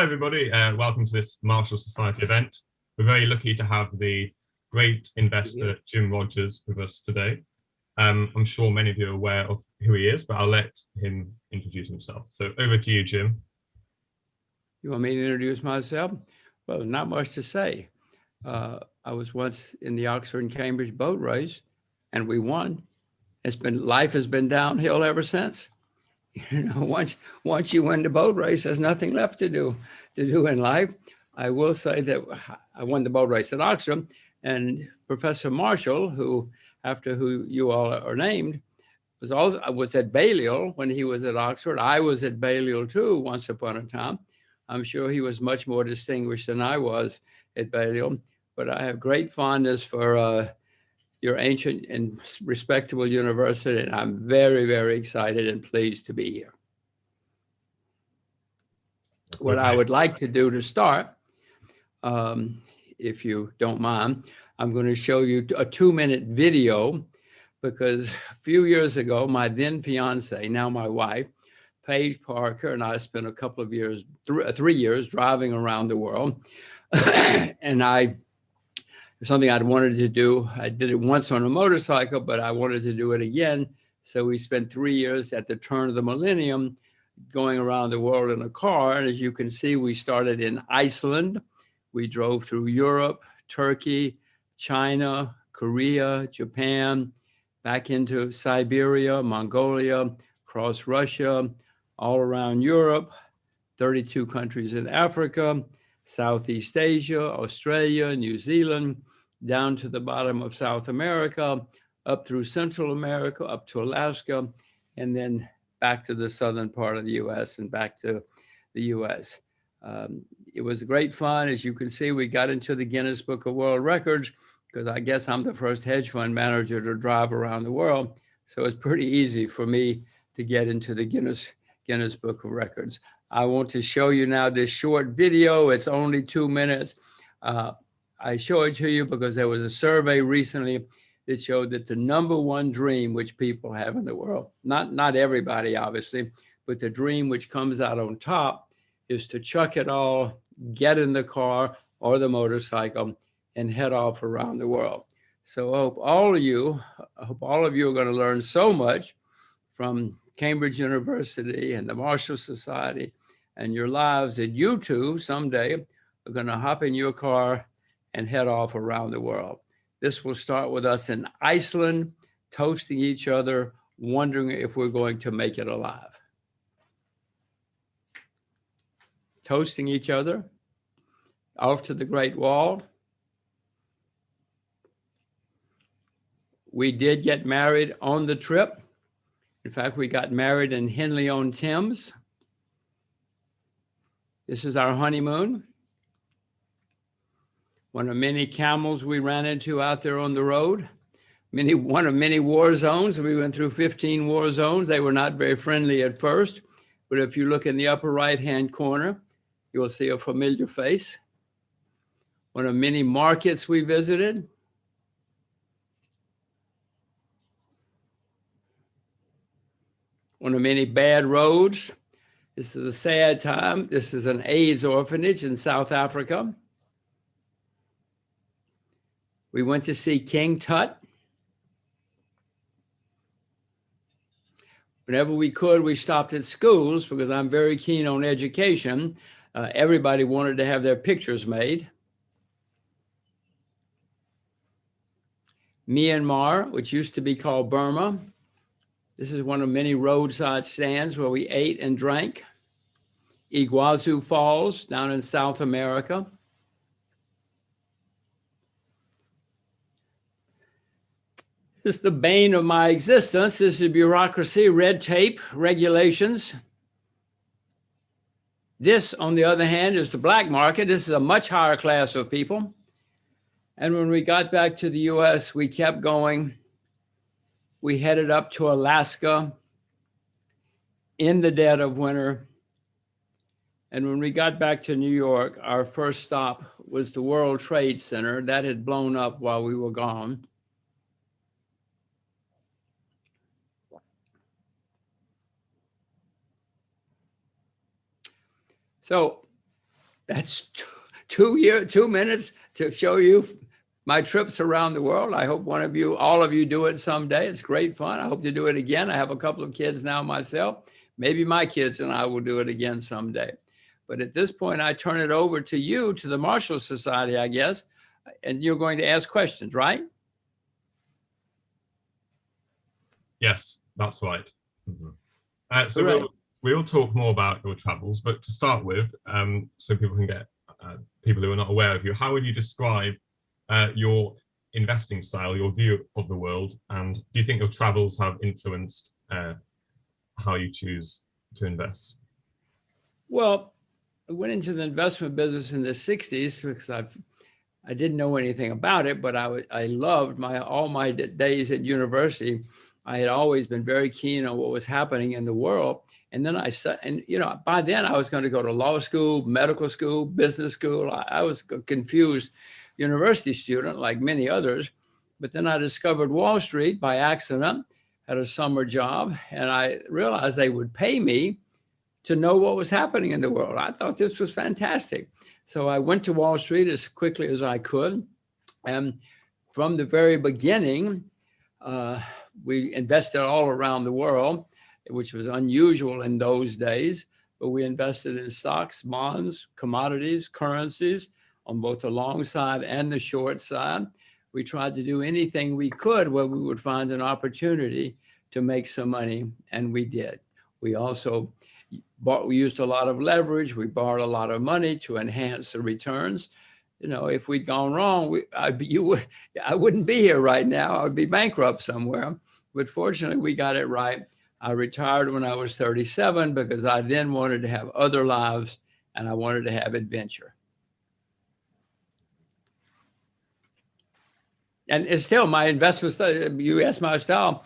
Hello, everybody. Welcome to this Marshall Society event. We're very lucky to have the great investor Jim Rogers with us today. I'm sure many of you are aware of who he is, but I'll let him introduce himself. So over to you, Jim. You want me to introduce myself? Well, not much to say. I was once in the Oxford and Cambridge boat race, and we won. Life has been downhill ever since. You know, once you win the boat race, there's nothing left to do in life. I will say that I won the boat race at Oxford, and Professor Marshall, after who you all are named, was at Balliol when he was at Oxford. I was at Balliol too once upon a time. I'm sure he was much more distinguished than I was at Balliol, but I have great fondness for your ancient and respectable university, and I'm very, very excited and pleased to be here. What I would like to do to start, if you don't mind, I'm going to show you a 2-minute video, because a few years ago, my then fiance, now my wife, Paige Parker, and I spent a couple of years, 3 years driving around the world. And something I'd wanted to do. I did it once on a motorcycle, but I wanted to do it again. So we spent 3 years at the turn of the millennium going around the world in a car. And as you can see, we started in Iceland. We drove through Europe, Turkey, China, Korea, Japan, back into Siberia, Mongolia, across Russia, all around Europe, 32 countries in Africa, Southeast Asia, Australia, New Zealand, down to the bottom of South America, up through Central America, up to Alaska, and then back to the southern part of the U.S. and back to the U.S. It was great fun. As you can see, we got into the Guinness Book of World Records because I guess I'm the first hedge fund manager to drive around the world. So it's pretty easy for me to get into the Guinness Book of Records. I want to show you now this short video. It's only 2 minutes. I show it to you because there was a survey recently that showed that the #1 dream which people have in the world, not everybody obviously, but the dream which comes out on top is to chuck it all, get in the car or the motorcycle and head off around the world. So I hope all of you are going to learn so much from Cambridge University and the Marshall Society and your lives that you too someday are going to hop in your car and head off around the world. This will start with us in Iceland, toasting each other, wondering if we're going to make it alive. Toasting each other, off to the Great Wall. We did get married on the trip. In fact, we got married in Henley-on-Thames. This is our honeymoon. One of many camels we ran into out there on the road. One of many war zones. We went through 15 war zones. They were not very friendly at first, but if you look in the upper right-hand corner, you'll see a familiar face. One of many markets we visited. One of many bad roads. This is a sad time. This is an AIDS orphanage in South Africa. We went to see King Tut. Whenever we could, we stopped at schools because I'm very keen on education. Everybody wanted to have their pictures made. Myanmar, which used to be called Burma. This is one of many roadside stands where we ate and drank. Iguazu Falls down in South America. This is the bane of my existence. This is bureaucracy, red tape, regulations. This, on the other hand, is the black market. This is a much higher class of people. And when we got back to the US, we kept going. We headed up to Alaska in the dead of winter. And when we got back to New York, our first stop was the World Trade Center. That had blown up while we were gone. So That's 2 minutes to show you my trips around the world. I hope all of you do it someday. It's great fun. I hope to do it again. I have a couple of kids now myself. Maybe my kids and I will do it again someday. But at this point, I turn it over to you, to the Marshall Society, I guess, and you're going to ask questions, right? Yes, that's right. So we'll talk more about your travels, but to start with, so people can get people who are not aware of you, how would you describe your investing style, your view of the world, and do you think your travels have influenced how you choose to invest? Well, I went into the investment business in the 60s because I didn't know anything about it, but I loved all my days at university. I had always been very keen on what was happening in the world. And then by then I was going to go to law school, medical school, business school. I was a confused university student like many others. But then I discovered Wall Street by accident, had a summer job, and I realized they would pay me to know what was happening in the world. I thought this was fantastic. So I went to Wall Street as quickly as I could. And from the very beginning, we invested all around the world, which was unusual in those days. But we invested in stocks, bonds, commodities, currencies on both the long side and the short side. We tried to do anything we could where we would find an opportunity to make some money, and we did. We also we used a lot of leverage. We borrowed a lot of money to enhance the returns. If we'd gone wrong, I wouldn't be here right now. I would be bankrupt somewhere. But fortunately, we got it right. I retired when I was 37 because I then wanted to have other lives and I wanted to have adventure. And it's still my investment style. You asked my style.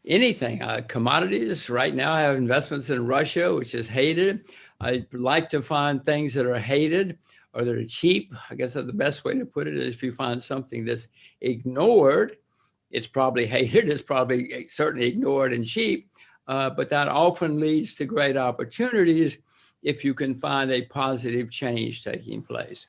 Anything, commodities. Right now I have investments in Russia, which is hated. I like to find things that are hated or that are cheap. I guess that's the best way to put it is if you find something that's ignored, it's probably hated. It's probably certainly ignored and cheap. But that often leads to great opportunities if you can find a positive change taking place.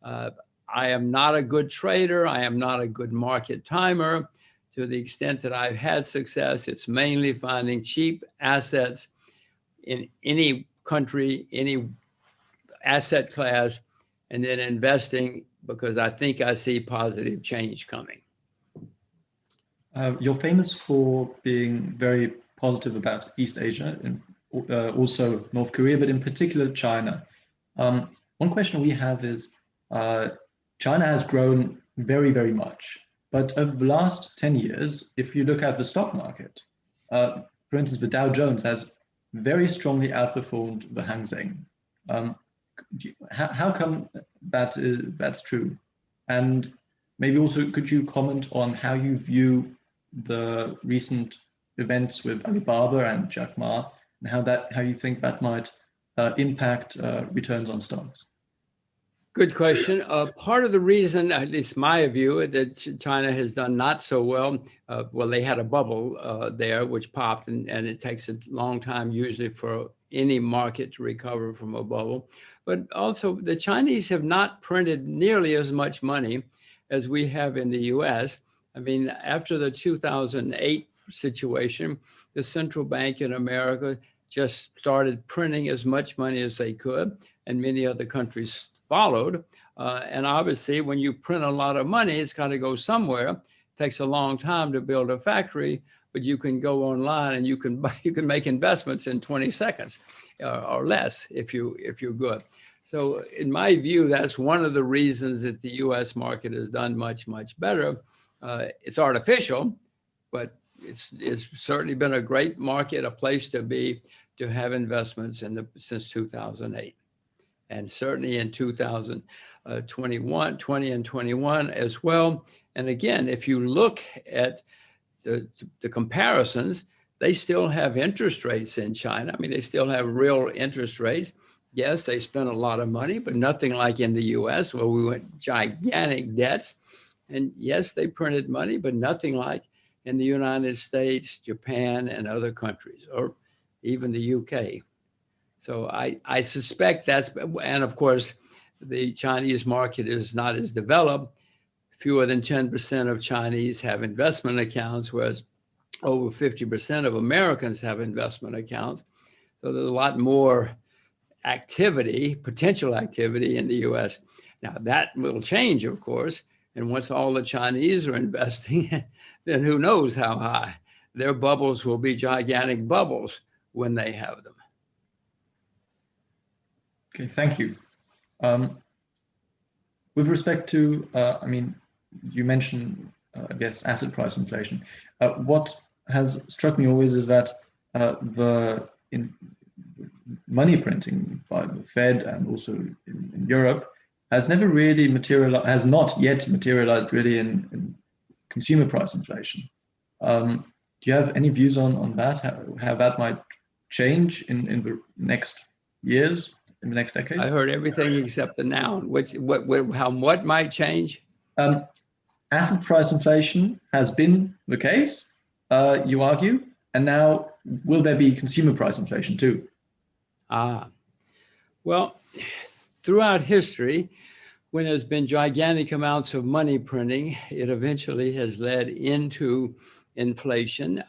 I am not a good trader. I am not a good market timer. To the extent that I've had success, it's mainly finding cheap assets in any country, any asset class, and then investing because I think I see positive change coming. You're famous for being very positive about East Asia and also North Korea, but in particular China. One question we have is, China has grown very, very much. But over the last 10 years, if you look at the stock market, for instance, the Dow Jones has very strongly outperformed the Hang Seng. How come that's true? And maybe also could you comment on how you view the recent events with Alibaba and Jack Ma, and how you think that might impact returns on stocks? Good question. Part of the reason, at least my view, that China has done not so well, they had a bubble there which popped, and it takes a long time usually for any market to recover from a bubble. But also the Chinese have not printed nearly as much money as we have in the US. I mean, after the 2008 situation, the central bank in America just started printing as much money as they could, and many other countries followed. And obviously, when you print a lot of money, it's got to go somewhere. It takes a long time to build a factory, but you can go online and you can make investments in 20 seconds or less if you're good. So in my view, that's one of the reasons that the U.S. market has done much, much better. It's artificial, but it's certainly been a great market, a place to be, to have investments since 2008. And certainly in 2020 and 21 as well. And again, if you look at the comparisons, they still have interest rates in China. I mean, they still have real interest rates. Yes, they spent a lot of money, but nothing like in the US where we went gigantic debts. And yes, they printed money, but nothing like in the United States, Japan, and other countries, or even the UK. So I suspect and of course, the Chinese market is not as developed. Fewer than 10% of Chinese have investment accounts, whereas over 50% of Americans have investment accounts. So there's a lot more activity, potential activity in the US. Now that will change, of course. And once all the Chinese are investing, then who knows how high. Their bubbles will be gigantic bubbles when they have them. Okay, thank you. With respect to, I mean, you mentioned, I guess, asset price inflation. What has struck me always is that money printing by the Fed and also in Europe has never really materialized, has not yet materialized really in consumer price inflation. Do you have any views on that, how that might change in the next years, in the next decade? I heard everything except the noun. What might change? Asset price inflation has been the case, you argue, and now will there be consumer price inflation too? Well, throughout history, when there's been gigantic amounts of money printing, it eventually has led into inflation.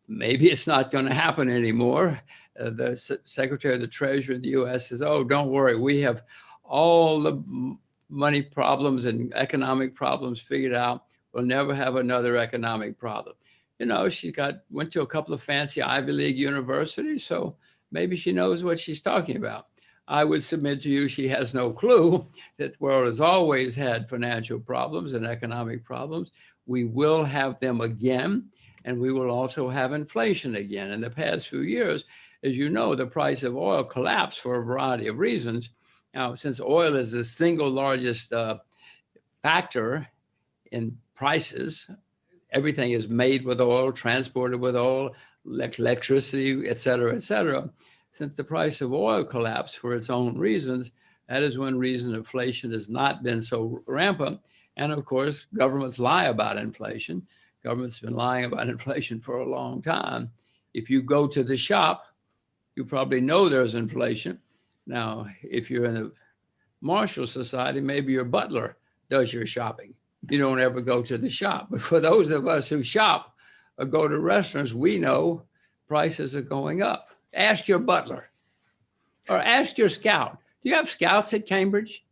Maybe it's not going to happen anymore. The Secretary of the Treasury in the US says, oh, don't worry, we have all the money problems and economic problems figured out. We'll never have another economic problem. You know, she went to a couple of fancy Ivy League universities, so maybe she knows what she's talking about. I would submit to you she has no clue that the world has always had financial problems and economic problems. We will have them again, and we will also have inflation again. In the past few years, as you know, the price of oil collapsed for a variety of reasons. Now, since oil is the single largest factor in prices, everything is made with oil, transported with oil, electricity, et cetera, et cetera. Since the price of oil collapsed for its own reasons, that is one reason inflation has not been so rampant. And of course, governments lie about inflation. Government's been lying about inflation for a long time. If you go to the shop, you probably know there's inflation. Now, if you're in a Marshall Society, maybe your butler does your shopping. You don't ever go to the shop. But for those of us who shop or go to restaurants, we know prices are going up. Ask your butler or ask your scout. Do you have scouts at Cambridge?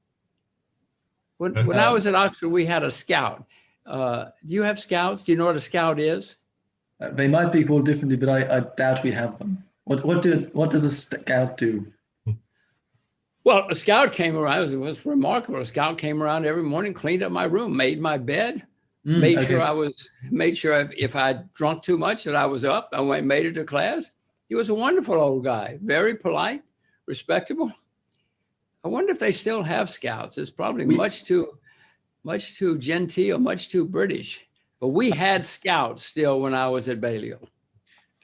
When I was at Oxford, we had a scout. Do you have scouts? Do you know what a scout is? They might be called differently, but I doubt we have them. What does a scout do? Well, a scout came around. It was remarkable. A scout came around every morning, cleaned up my room, made my bed, made sure if I drunk too much that I was up. I went and made it to class. He was a wonderful old guy, very polite, respectable. I wonder if they still have scouts. It's probably much too genteel, much too British. But we had scouts still when I was at Balliol.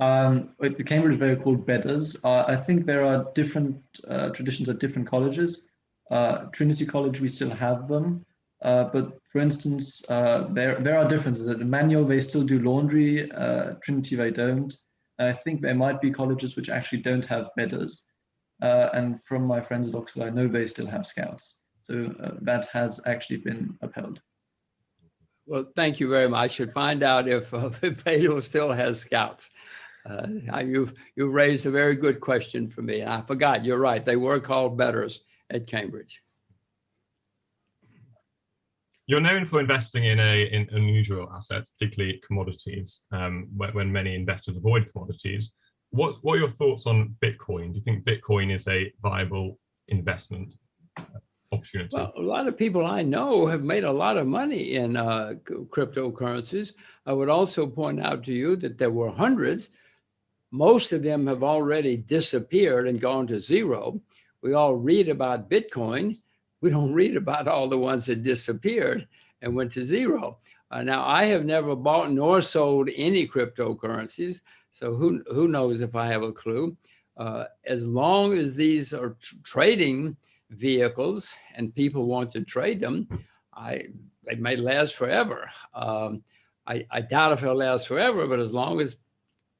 At Cambridge, they were called bedders. I think there are different traditions at different colleges. Trinity College, we still have them. But for instance, there are differences. At Emmanuel, they still do laundry. Trinity, they don't. I think there might be colleges which actually don't have bedders. And from my friends at Oxford, I know they still have scouts. So that has actually been upheld. Well, thank you very much. I should find out if Balliol still has scouts. You've raised a very good question for me. And I forgot, you're right. They were called bedders at Cambridge. You're known for investing in unusual assets, particularly commodities, when many investors avoid commodities. What are your thoughts on Bitcoin? Do you think Bitcoin is a viable investment opportunity? Well, a lot of people I know have made a lot of money in cryptocurrencies. I would also point out to you that there were hundreds. Most of them have already disappeared and gone to zero. We all read about Bitcoin. We don't read about all the ones that disappeared and went to zero. Now, I have never bought nor sold any cryptocurrencies, so who knows if I have a clue. As long as these are trading vehicles and people want to trade them, they may last forever. I doubt if they'll last forever, but as long as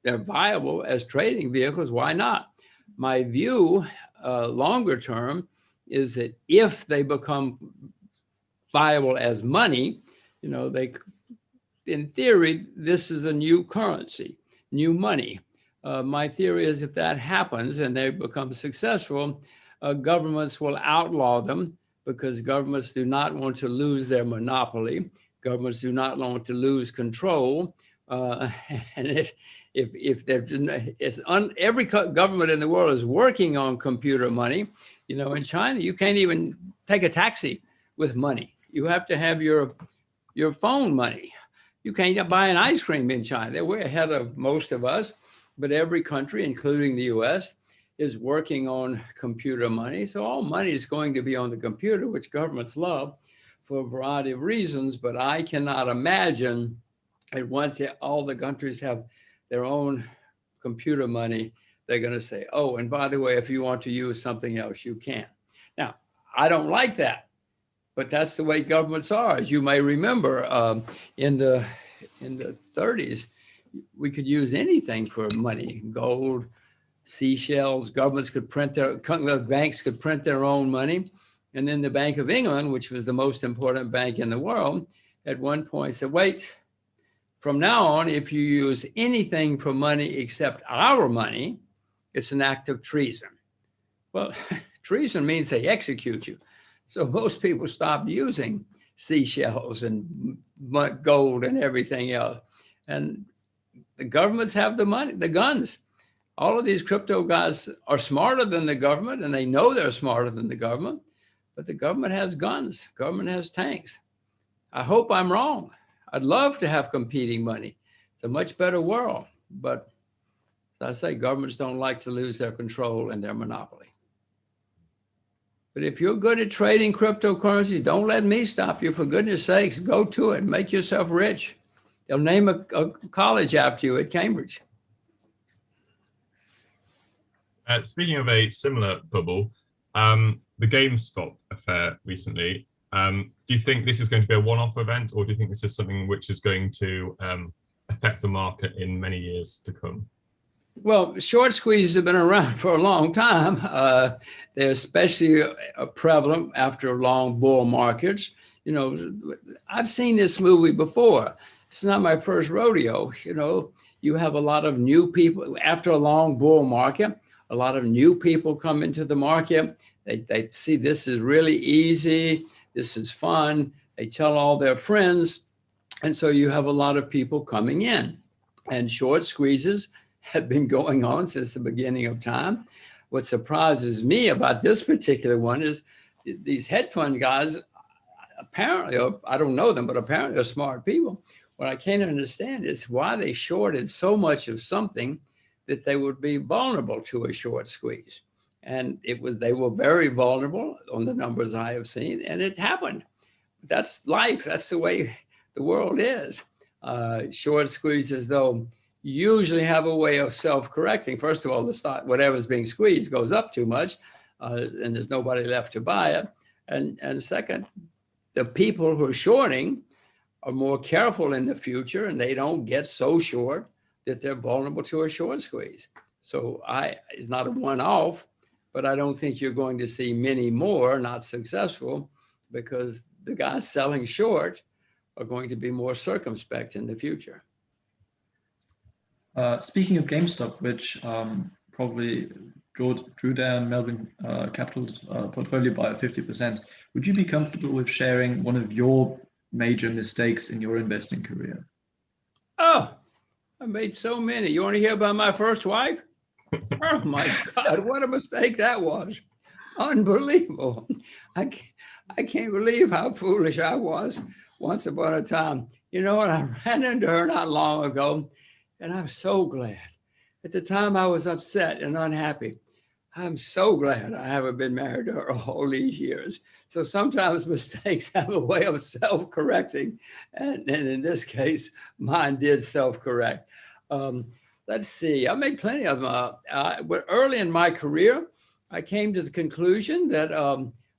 they're viable as trading vehicles, why not? My view, longer term, is that if they become viable as money, in theory, this is a new currency, new money. My theory is if that happens and they become successful, governments will outlaw them because governments do not want to lose their monopoly. Governments do not want to lose control. And every government in the world is working on computer money. In China, you can't even take a taxi with money. You have to have your phone money. You can't buy an ice cream in China. They're way ahead of most of us, but every country, including the US, is working on computer money. So all money is going to be on the computer, which governments love for a variety of reasons, but I cannot imagine that once all the countries have their own computer money, they're going to say, oh, and by the way, if you want to use something else, you can. Now, I don't like that, but that's the way governments are. As you may remember, in the 30s, we could use anything for money, gold, seashells. Governments could print banks could print their own money. And then the Bank of England, which was the most important bank in the world, at one point said, wait, from now on, if you use anything for money except our money, it's an act of treason. Well, treason means they execute you. So most people stopped using seashells and gold and everything else. And the governments have the money, the guns. All of these crypto guys are smarter than the government, and they know they're smarter than the government, but the government has guns, government has tanks. I hope I'm wrong. I'd love to have competing money. It's a much better world, but as I say, governments don't like to lose their control and their monopoly. But if you're good at trading cryptocurrencies, don't let me stop you. For goodness sakes, go to it, make yourself rich. They'll name a college after you at Cambridge. Speaking of a similar bubble, the GameStop affair recently, do you think this is going to be a one-off event, or do you think this is something which is going to affect the market in many years to come? Well, short squeezes have been around for a long time. They're especially prevalent after long bull markets. I've seen this movie before. It's not my first rodeo. You have a lot of new people after a long bull market. A lot of new people come into the market. They see this is really easy. This is fun. They tell all their friends. And so you have a lot of people coming in. And short squeezes have been going on since the beginning of time. What surprises me about this particular one is these hedge fund guys, apparently, I don't know them, but apparently they're smart people. What I can't understand is why they shorted so much of something that they would be vulnerable to a short squeeze. And they were very vulnerable on the numbers I have seen, and it happened. That's life. That's the way the world is. Short squeezes, though, usually have a way of self-correcting. First of all, the stock, whatever's being squeezed goes up too much, and there's nobody left to buy it. And second, the people who are shorting are more careful in the future, and they don't get so short that they're vulnerable to a short squeeze. So it's not a one-off, but I don't think you're going to see many more not successful because the guys selling short are going to be more circumspect in the future. Speaking of GameStop, which probably drew down Melvin Capital's portfolio by 50%, would you be comfortable with sharing one of your major mistakes in your investing career? Oh, I made so many. You want to hear about my first wife? Oh my God, what a mistake that was. Unbelievable. I can't believe how foolish I was once upon a time. You know what? I ran into her not long ago, and I'm so glad. At the time, I was upset and unhappy. I'm so glad I haven't been married to her all these years. So sometimes mistakes have a way of self-correcting. And in this case, mine did self-correct. Let's see, I made plenty of them. But early in my career, I came to the conclusion that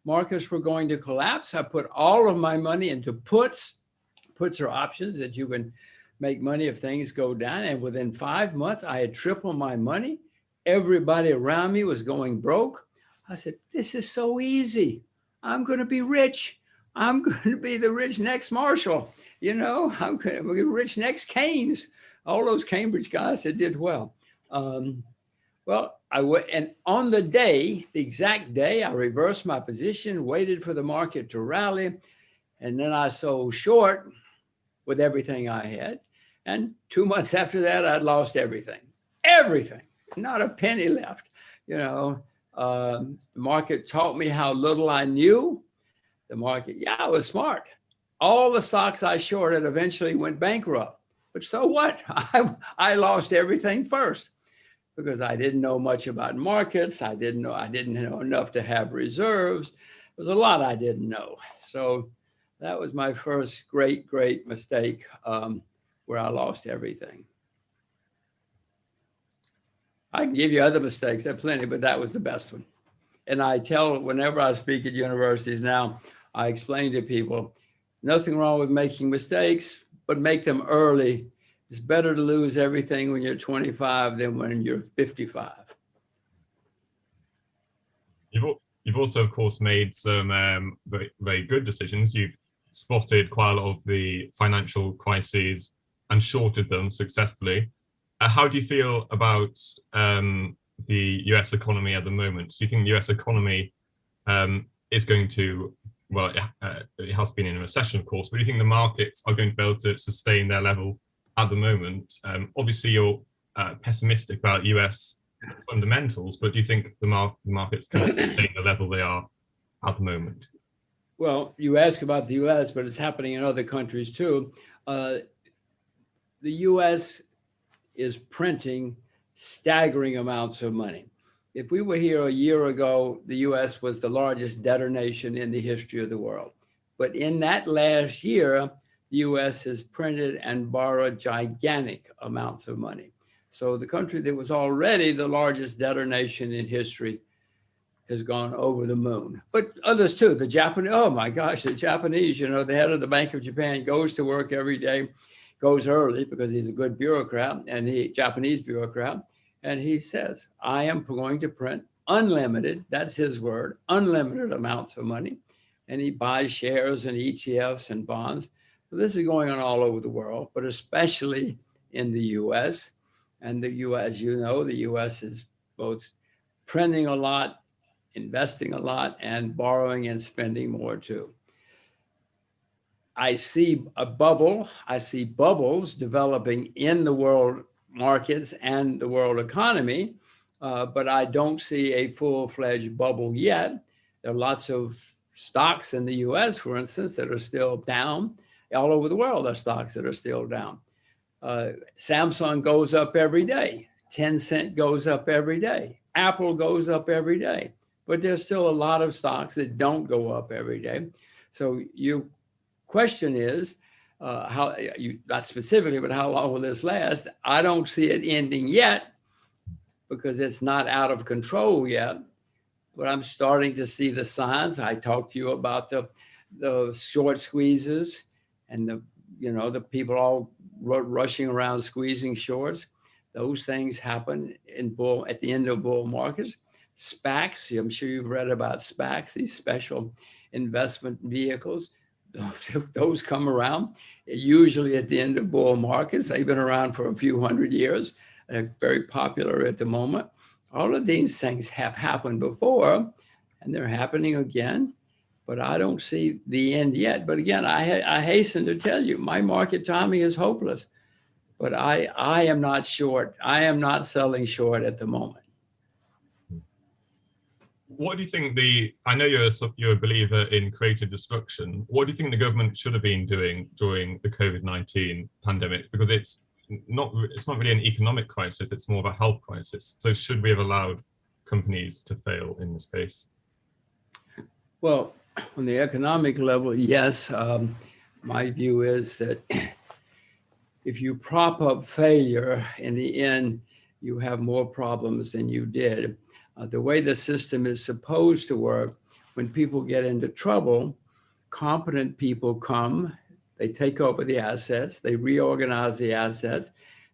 markets were going to collapse. I put all of my money into puts. Puts are options that you can make money if things go down. And within 5 months, I had tripled my money. Everybody around me was going broke. I said, this is so easy. I'm going to be rich. I'm going to be the rich next Marshall. You know, I'm going to be rich next Keynes. All those Cambridge guys that did well. Well, and on the day, the exact day, I reversed my position, waited for the market to rally, and then I sold short with everything I had. And 2 months after that, I'd lost everything, not a penny left. You know, the market taught me how little I knew. The market, yeah, I was smart. All the stocks I shorted eventually went bankrupt. But so what? I lost everything first because I didn't know much about markets. I didn't know enough to have reserves. There's a lot I didn't know. So that was my first great mistake where I lost everything. I can give you other mistakes, there are plenty, but that was the best one. And I tell, whenever I speak at universities now, I explain to people, nothing wrong with making mistakes, but make them early. It's better to lose everything when you're 25 than when you're 55. You've also, of course, made some very good decisions. You've spotted quite a lot of the financial crises and shorted them successfully. How do you feel about the US economy at the moment? Do you think the US economy is going to, well, it has been in a recession, of course, but do you think the markets are going to be able to sustain their level at the moment? Obviously, you're pessimistic about US fundamentals, but do you think the markets can sustain the level they are at the moment? Well, you ask about the US, but it's happening in other countries too. The US is printing staggering amounts of money. If we were here a year ago, the US was the largest debtor nation in the history of the world. But in that last year, the US has printed and borrowed gigantic amounts of money. So the country that was already the largest debtor nation in history has gone over the moon. But others too, the Japanese, oh my gosh, the Japanese, you know, the head of the Bank of Japan goes to work every day, goes early because he's a good bureaucrat, and Japanese bureaucrat, and he says, I am going to print unlimited, that's his word, unlimited amounts of money. And he buys shares and ETFs and bonds. So this is going on all over the world, but especially in the US. And the US, you know, the US is both printing a lot, investing a lot, and borrowing and spending more too. I see a bubble. I see bubbles developing in the world markets and the world economy, but I don't see a full-fledged bubble yet. There are lots of stocks in the US, for instance, that are still down. All over the world, there are stocks that are still down. Samsung goes up every day. Tencent goes up every day. Apple goes up every day. But there's still a lot of stocks that don't go up every day. So your question is, not specifically, but how long will this last? I don't see it ending yet because it's not out of control yet, but I'm starting to see the signs. I talked to you about the short squeezes and the people all rushing around squeezing shorts. Those things happen at the end of bull markets. SPACs, I'm sure you've read about SPACs, these special investment vehicles. Those come around usually at the end of bull markets. They've been around for a few hundred years. They're very popular at the moment. All of these things have happened before, and they're happening again, but I don't see the end yet. But again, I hasten to tell you, my market timing is hopeless, but I am not short. I am not selling short at the moment. What do you think I know you're a believer in creative destruction. What do you think the government should have been doing during the COVID-19 pandemic? Because it's not really an economic crisis, it's more of a health crisis. So should we have allowed companies to fail in this case? Well, on the economic level, yes. My view is that if you prop up failure, in the end, you have more problems than you did. The way the system is supposed to work, when people get into trouble, competent people come, they take over the assets, they reorganize the assets,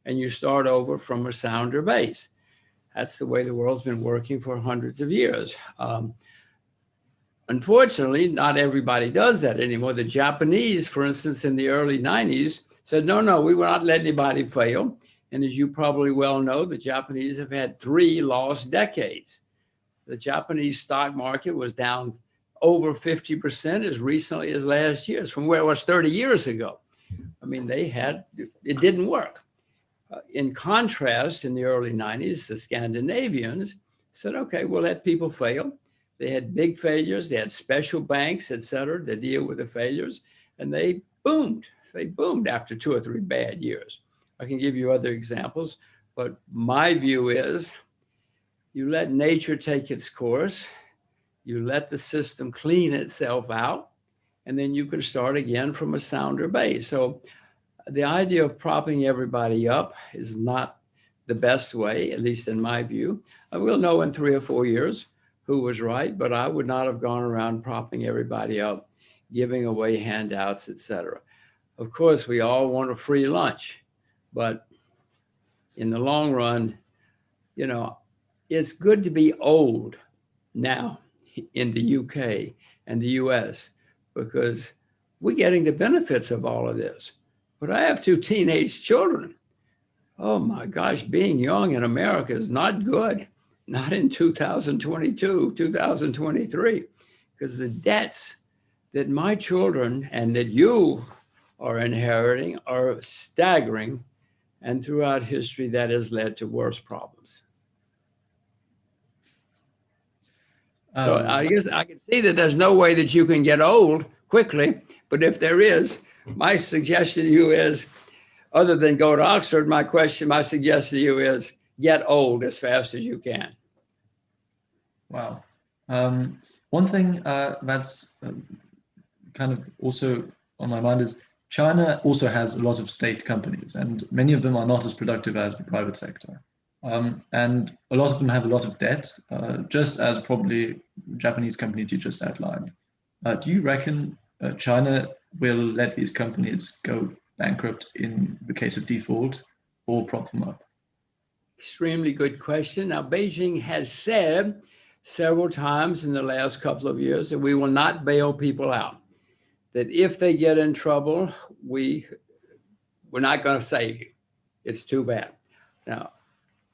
and you start over from a sounder base. That's the way the world's been working for hundreds of years. Unfortunately, not everybody does that anymore. The Japanese, for instance, in the early 90s said, no, we will not let anybody fail. And as you probably well know, the Japanese have had 3 lost decades. The Japanese stock market was down over 50% as recently as last year, from where it was 30 years ago. I mean, it didn't work. In contrast, in the early 90s, the Scandinavians said, okay, we'll let people fail. They had big failures. They had special banks, et cetera, to deal with the failures. And they boomed. They boomed after 2 or 3 bad years. I can give you other examples, but my view is you let nature take its course, you let the system clean itself out, and then you can start again from a sounder base. So the idea of propping everybody up is not the best way, at least in my view. I will know in 3 or 4 years who was right, but I would not have gone around propping everybody up, giving away handouts, et cetera. Of course, we all want a free lunch, but in the long run, you know, it's good to be old now in the UK and the US because we're getting the benefits of all of this. But I have 2 teenage children. Oh my gosh, being young in America is not good. Not in 2022, 2023, because the debts that my children and that you are inheriting are staggering. And throughout history, that has led to worse problems. So I guess I can see that there's no way that you can get old quickly, but if there is, my suggestion to you is, other than go to Oxford, my suggestion to you is get old as fast as you can. Wow. One thing that's kind of also on my mind is China also has a lot of state companies, and many of them are not as productive as the private sector. And a lot of them have a lot of debt, just as probably Japanese companies you just outlined. Do you reckon China will let these companies go bankrupt in the case of default or prop them up? Extremely good question. Now, Beijing has said several times in the last couple of years that we will not bail people out, that if they get in trouble, we're not going to save you. It's too bad. Now,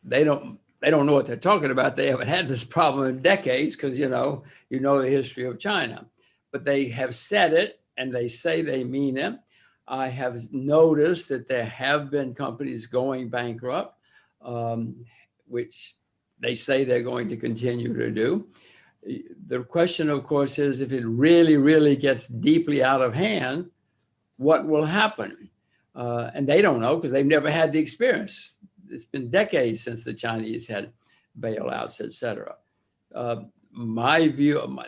they don't know what they're talking about. They haven't had this problem in decades because, you know the history of China. But they have said it, and they say they mean it. I have noticed that there have been companies going bankrupt, which they say they're going to continue to do. The question, of course, is if it really, really gets deeply out of hand, what will happen? And they don't know because they've never had the experience. It's been decades since the Chinese had bailouts, et cetera. My view,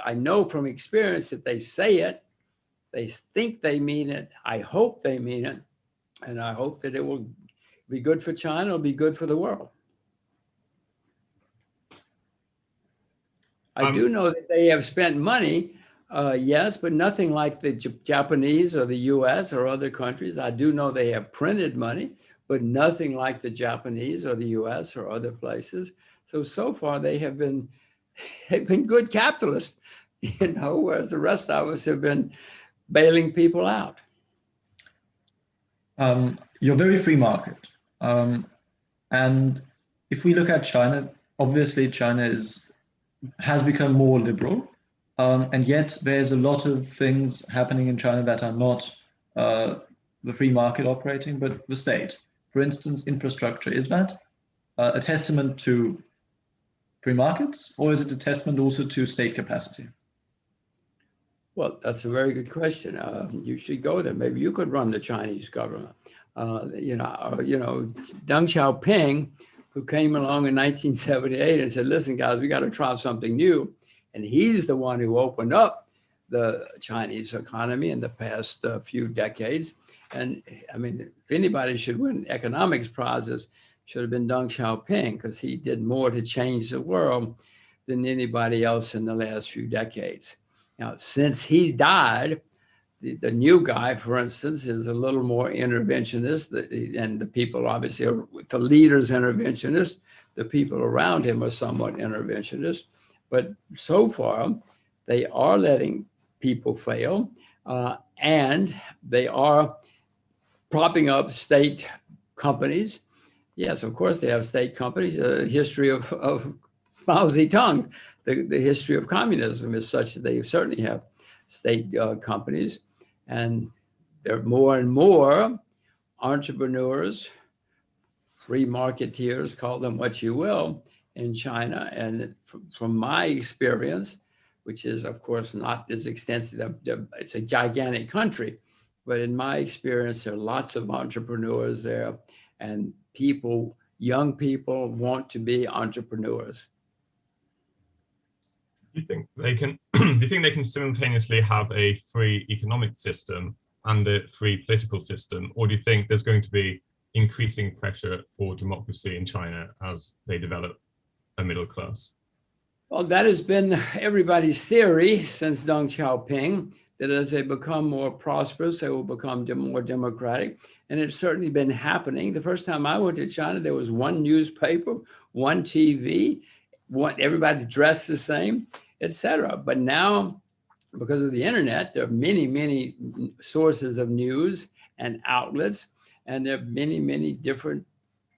I know from experience that they say it, they think they mean it. I hope they mean it. And I hope that it will be good for China, it'll be good for the world. I do know that they have spent money, yes, but nothing like the Japanese or the US or other countries. I do know they have printed money, but nothing like the Japanese or the US or other places. So far they've been good capitalists, whereas the rest of us have been bailing people out. You're very free market. And if we look at China, obviously China has become more liberal, and yet there's a lot of things happening in China that are not the free market operating, but the state. For instance, infrastructure. Is that a testament to free markets, or is it a testament also to state capacity? Well, that's a very good question. You should go there. Maybe you could run the Chinese government. Deng Xiaoping, who came along in 1978 and said, listen, guys, we got to try something new. And he's the one who opened up the Chinese economy in the past few decades. And I mean, if anybody should win economics prizes, should have been Deng Xiaoping, because he did more to change the world than anybody else in the last few decades. Now, since he died, The new guy, for instance, is a little more interventionist, and the people obviously are, the leader's interventionist, the people around him are somewhat interventionist, but so far they are letting people fail, and they are propping up state companies. Yes, of course they have state companies. The history of Mao Zedong, the history of communism is such that they certainly have state companies. And there are more and more entrepreneurs, free marketeers, call them what you will, in China. And from my experience, which is of course not as extensive, it's a gigantic country, but in my experience, there are lots of entrepreneurs there, and people, young people, want to be entrepreneurs. Do you think they can? Do you think they can simultaneously have a free economic system and a free political system, or do you think there's going to be increasing pressure for democracy in China as they develop a middle class? Well, that has been everybody's theory since Deng Xiaoping, that as they become more prosperous, they will become more democratic. And it's certainly been happening. The first time I went to China, there was one newspaper, one TV, everybody dressed the same, etc. But now, because of the internet, there are many, many sources of news and outlets, and there are many, many different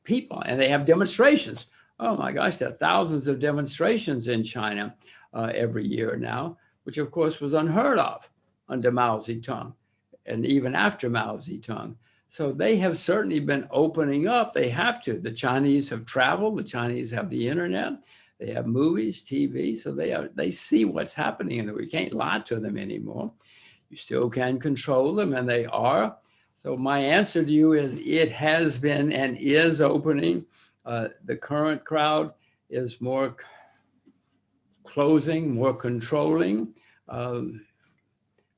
people, and they have demonstrations. Oh my gosh, there are thousands of demonstrations in China every year now, which of course was unheard of under Mao Zedong and even after Mao Zedong. So they have certainly been opening up. They have to. The Chinese have traveled. The Chinese have the internet. They have movies, TV. So they see what's happening, and we can't lie to them anymore. You still can control them, and they are. So my answer to you is it has been and is opening. The current crowd is more closing, more controlling.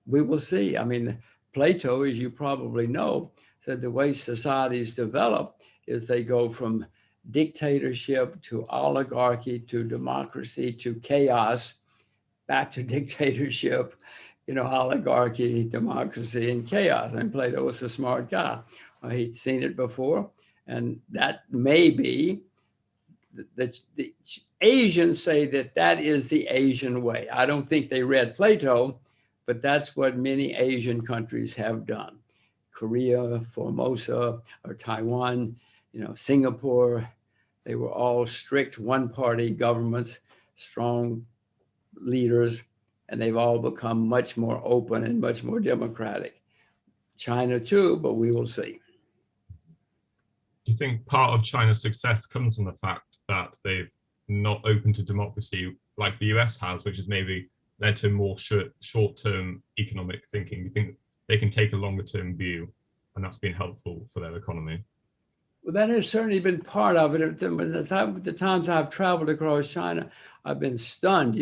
We will see. I mean, Plato, as you probably know, said the way societies develop is they go from dictatorship to oligarchy to democracy to chaos, back to dictatorship, oligarchy, democracy, and chaos. And Plato was a smart guy. He'd seen it before. And that may be, the Asians say that is the Asian way. I don't think they read Plato, but that's what many Asian countries have done. Korea, Formosa, or Taiwan, Singapore, they were all strict one-party governments, strong leaders, and they've all become much more open and much more democratic. China too, but we will see. Do you think part of China's success comes from the fact that they've not opened to democracy like the US has, which has maybe led to more short-term economic thinking? Do you think they can take a longer-term view, and that's been helpful for their economy? Well, that has certainly been part of it. The times I've traveled across China, I've been stunned.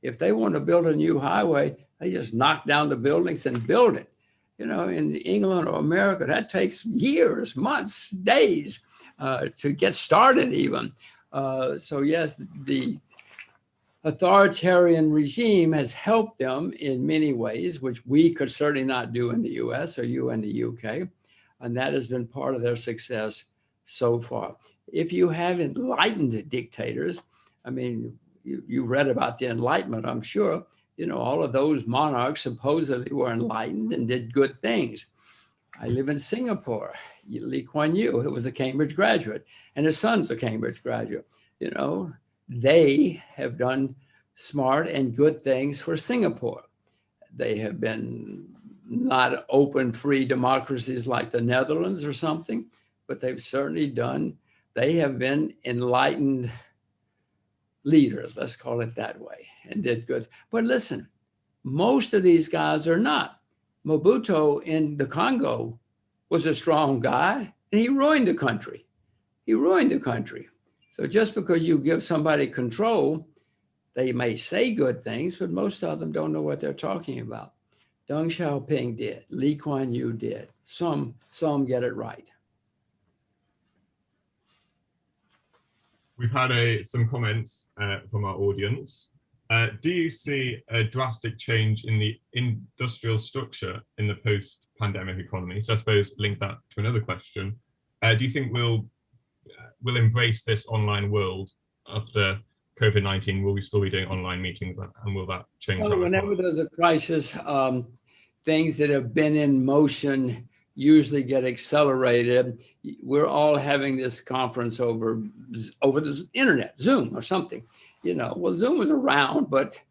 If they want to build a new highway, they just knock down the buildings and build it. In England or America, that takes years, months, days to get started even. So yes, the authoritarian regime has helped them in many ways, which we could certainly not do in the US or you in the UK. And that has been part of their success so far. If you have enlightened dictators, I mean, you read about the Enlightenment, I'm sure, all of those monarchs supposedly were enlightened and did good things. I live in Singapore. Lee Kuan Yew, who was a Cambridge graduate, and his son's a Cambridge graduate. They have done smart and good things for Singapore. They have been not open, free democracies like the Netherlands or something, but they've certainly they have been enlightened leaders, let's call it that way, and did good. But listen, most of these guys are not. Mobutu in the Congo was a strong guy, and he ruined the country. He ruined the country. So just because you give somebody control, they may say good things, but most of them don't know what they're talking about. Deng Xiaoping did. Lee Kuan Yew did. Some get it right. We've had some comments from our audience. Do you see a drastic change in the industrial structure in the post-pandemic economy? So I suppose link that to another question. Do you think we'll embrace this online world after COVID-19? Will we still be doing online meetings, and will that change? Well, whenever there's a crisis, things that have been in motion usually get accelerated. We're all having this conference over the internet, Zoom or something. You know, well, Zoom was around, but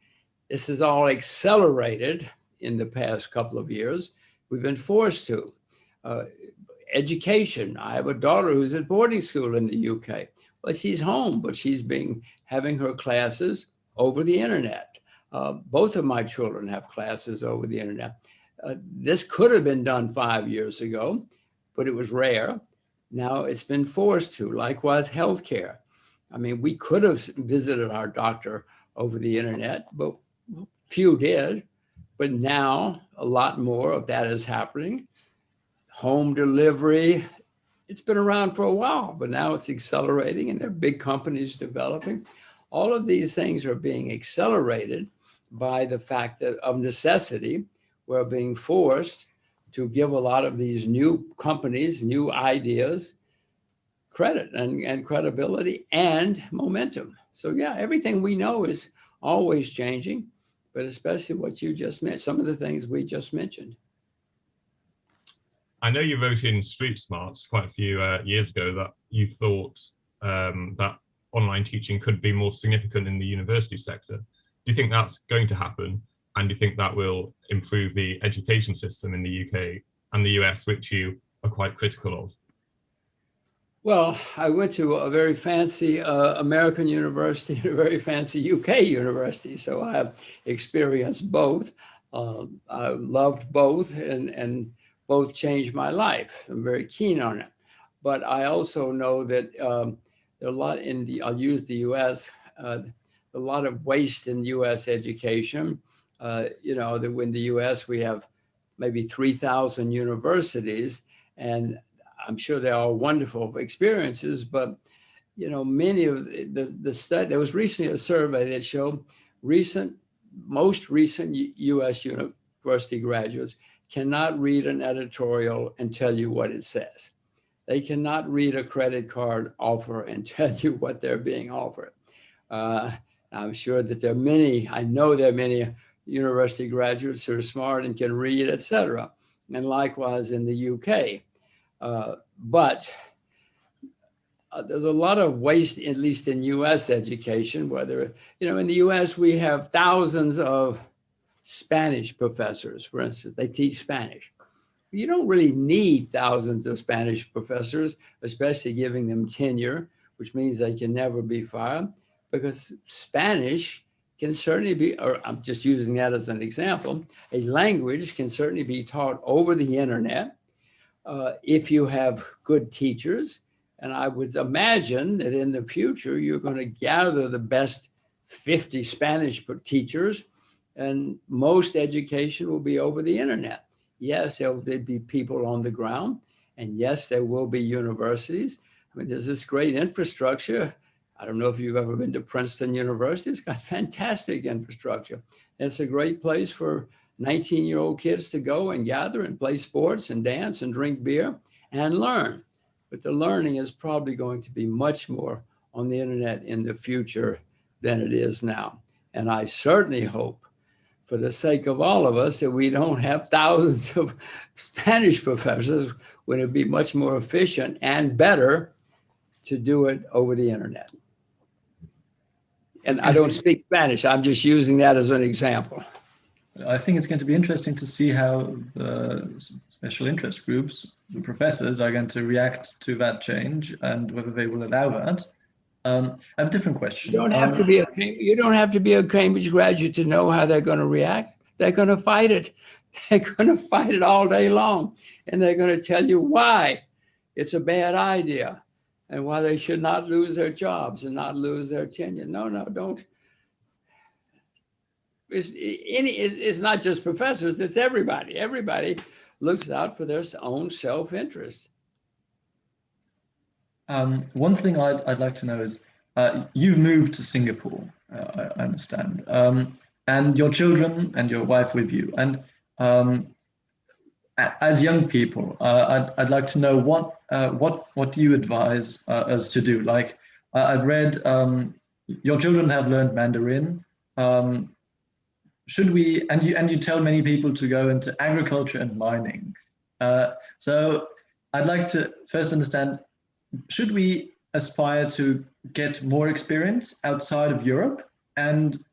this is all accelerated in the past couple of years. We've been forced to. Education. I have a daughter who's at boarding school in the UK. Well, she's home, but she's having her classes over the internet. Both of my children have classes over the internet. This could have been done 5 years ago, but it was rare. Now it's been forced to. Likewise, healthcare. I mean, we could have visited our doctor over the internet, but few did. But now a lot more of that is happening. Home delivery, it's been around for a while, but now it's accelerating and there are big companies developing. All of these things are being accelerated by the fact that of necessity, we're being forced to give a lot of these new companies, new ideas, credit and credibility and momentum. So yeah, everything we know is always changing, but especially what you just mentioned, some of the things we just mentioned. I know you wrote in Street Smarts quite a few years ago that you thought that online teaching could be more significant in the university sector. Do you think that's going to happen? And do you think that will improve the education system in the UK and the US, which you are quite critical of? Well, I went to a very fancy American university and a very fancy UK university, so I have experienced both. I loved both, and both changed my life. I'm very keen on it. But I also know that there are a lot I'll use the US, a lot of waste in US education. You know, that in the US we have maybe 3,000 universities, and I'm sure they are wonderful experiences, but you know, many of the study, there was recently a survey that showed most recent US university graduates cannot read an editorial and tell you what it says. They cannot read a credit card offer and tell you what they're being offered. I'm sure that there are many, I know there are many university graduates who are smart and can read, etc. And likewise in the UK. But there's a lot of waste, at least in US education, whether, you know, in the US we have thousands of Spanish professors, for instance, they teach Spanish. You don't really need thousands of Spanish professors, especially giving them tenure, which means they can never be fired, because Spanish can certainly be, or I'm just using that as an example, a language can certainly be taught over the internet if you have good teachers. And I would imagine that in the future, you're going to gather the best 50 Spanish teachers, and most education will be over the internet. Yes, there'll be people on the ground, and yes, there will be universities. I mean, there's this great infrastructure. I don't know if you've ever been to Princeton University. It's got fantastic infrastructure. It's a great place for 19-year-old kids to go and gather and play sports and dance and drink beer and learn. But the learning is probably going to be much more on the internet in the future than it is now. And I certainly hope, for the sake of all of us, that we don't have thousands of Spanish professors, when it'd be much more efficient and better to do it over the internet. And I don't speak Spanish. I'm just using that as an example. I think it's going to be interesting to see how the special interest groups, the professors, are going to react to that change and whether they will allow that. I have a different question. You don't have to be a Cambridge graduate to know how they're going to react. They're going to fight it. They're going to fight it all day long. And they're going to tell you why it's a bad idea and why they should not lose their jobs and not lose their tenure. No, don't. It's not just professors, it's everybody. Everybody looks out for their own self-interest. One thing I'd like to know is, you've moved to Singapore, I understand, and your children and your wife with you. And as young people, I'd like to know what do you advise us to do? Like I've read your children have learned Mandarin. Should we? And you tell many people to go into agriculture and mining. So I'd like to first understand: should we aspire to get more experience outside of Europe? And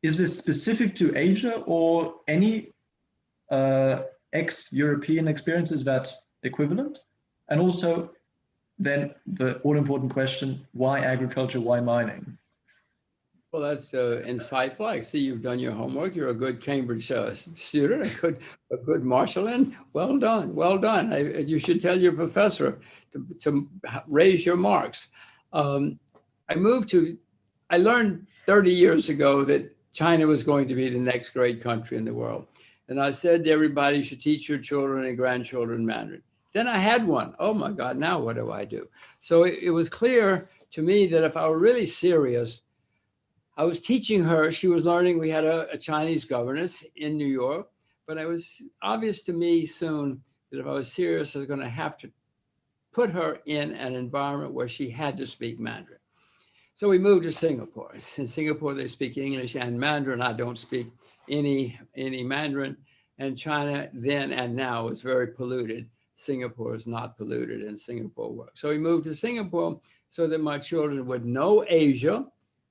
is this specific to Asia or any ex-European experience? Is that equivalent? And also, then the all-important question: why agriculture? Why mining? Well, that's insightful. I see you've done your homework. You're a good Cambridge student, a good Marshallin. Well done, well done. You should tell your professor to raise your marks. I learned 30 years ago that China was going to be the next great country in the world. And I said to everybody, you should teach your children and grandchildren Mandarin. Then I had one. Oh my God, now what do I do? So it was clear to me that if I were really serious, I was teaching her, she was learning, we had a Chinese governess in New York, but it was obvious to me soon that if I was serious, I was gonna have to put her in an environment where she had to speak Mandarin. So we moved to Singapore. In Singapore, they speak English and Mandarin. I don't speak any Mandarin. And China then and now is very polluted. Singapore is not polluted, and Singapore works. So we moved to Singapore so that my children would know Asia,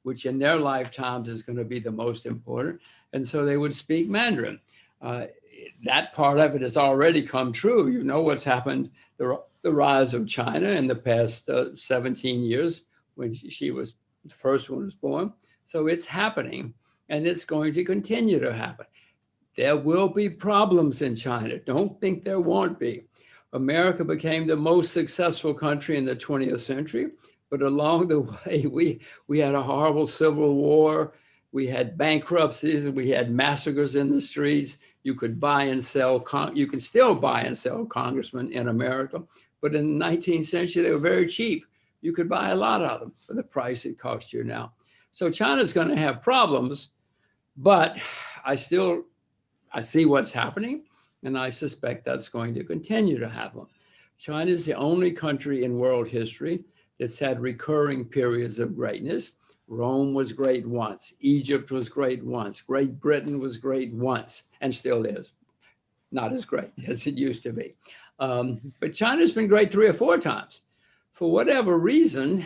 which in their lifetimes is going to be the most important. And so they would speak Mandarin. That part of it has already come true. You know what's happened, the rise of China in the past 17 years when she was, the first one was born. So it's happening, and it's going to continue to happen. There will be problems in China. Don't think there won't be. America became the most successful country in the 20th century. But along the way, we had a horrible civil war. We had bankruptcies. We had massacres in the streets. You could buy and sell. You can still buy and sell congressmen in America. But in the 19th century, they were very cheap. You could buy a lot of them for the price it costs you now. So China's going to have problems, but I see what's happening, and I suspect that's going to continue to happen. China is the only country in world history that's had recurring periods of greatness. Rome was great once. Egypt was great once. Great Britain was great once, and still is. Not as great as it used to be. But China's been great 3 or 4 times. For whatever reason,